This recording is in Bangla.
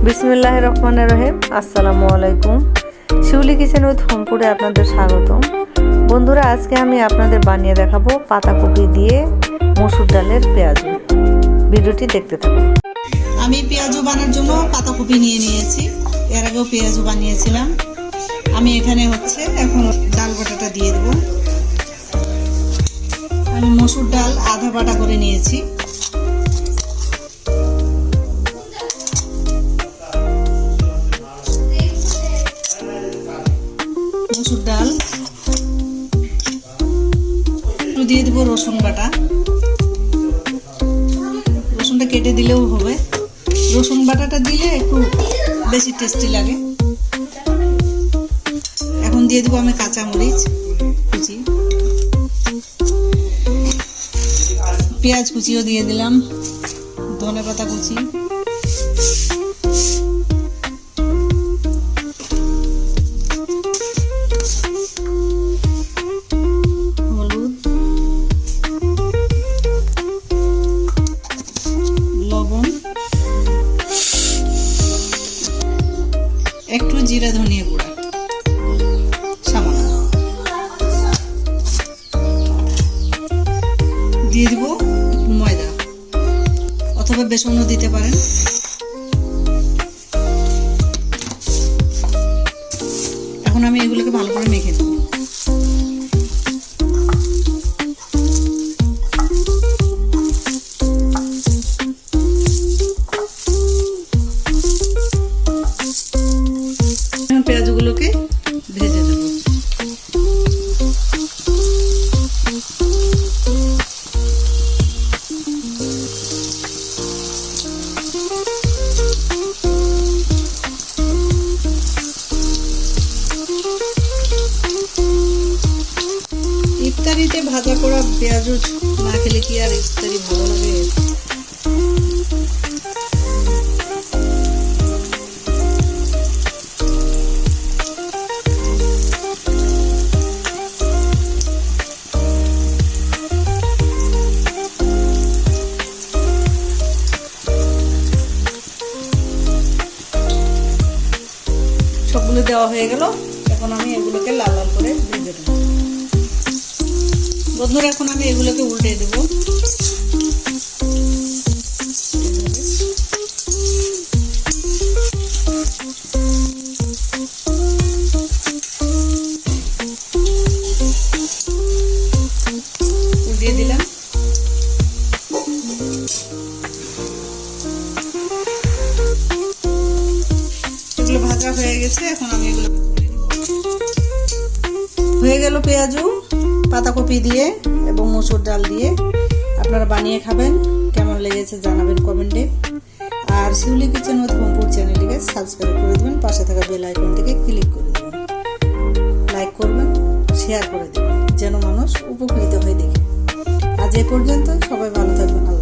বিসমিল্লাহির রহমানির রহিম। আসসালামু আলাইকুম। শিউলি কিচেন উইথ হোম ফুডে আপনাদের স্বাগতম। বন্ধুরা, আজকে আমি আপনাদের বানিয়ে দেখাবো পাতাকপি দিয়ে মসুর ডালের পেঁয়াজু। ভিডিওটি দেখতে থাকুন। আমি পেঁয়াজু বানানোর জন্য পাতাকপি নিয়ে নিয়েছি। এর আগেও পেঁয়াজু বানিয়েছিলাম। আমি এখানে এখন ডাল বাটাটা দিয়ে দেবো। আমি মসুর ডাল আধা বাটা করে নিয়েছি। মসুর ডাল একটু দিয়ে দেবো রসুন বাটা। রসুনটা কেটে দিলেও হবে। রসুন বাটাটা দিলে একটু বেশি টেস্টি লাগে। এখন দিয়ে দেবো আমি কাঁচামরিচ কুচি, পেঁয়াজ কুচিও দিয়ে দিলাম, ধনেপাতা কুচি, হলুদ, লবণ, একটু জিরা ধনিয়া গুঁড়া সামান্য দিয়ে দিব। ময়দা অথবা বেসনও দিতে পারেন। এখন আমি এগুলোকে ভালো করে মেখে দেব। এখন পেঁয়াজগুলোকে ভেজে দেব। ইফতারিতে ভাজা পোড়া পেঁয়াজ না খেলে কি আর ইফতারি ভালো লাগে? সবগুলো দেওয়া হয়ে গেল। এখন আমি এগুলোকে লাল লাল করে ভেজে দেবো। বন্ধুরা, এখন আমি এগুলোকে উল্টে দেব। উল্টিয়ে দিলাম। এগুলো ভাজা হয়ে গেছে। এখন আমি এগুলো হয়ে গেল পেঁয়াজু পাতাকপি দিয়ে এবং মসুর ডাল দিয়ে। আপনারা বানিয়ে খাবেন, কেমন লেগেছে জানাবেন কমেন্টে। আর শিউলি কিচেন উইথ হোম ফুড চ্যানেলটিকে সাবস্ক্রাইব করে দেবেন, পাশে থাকা বেল আইকনটিকে ক্লিক করে দেবেন, লাইক করবেন, শেয়ার করে দেবেন, যেন মানুষ উপকৃত হয়ে দেখে। আজ এ পর্যন্ত, সবাই ভালো থাকবেন।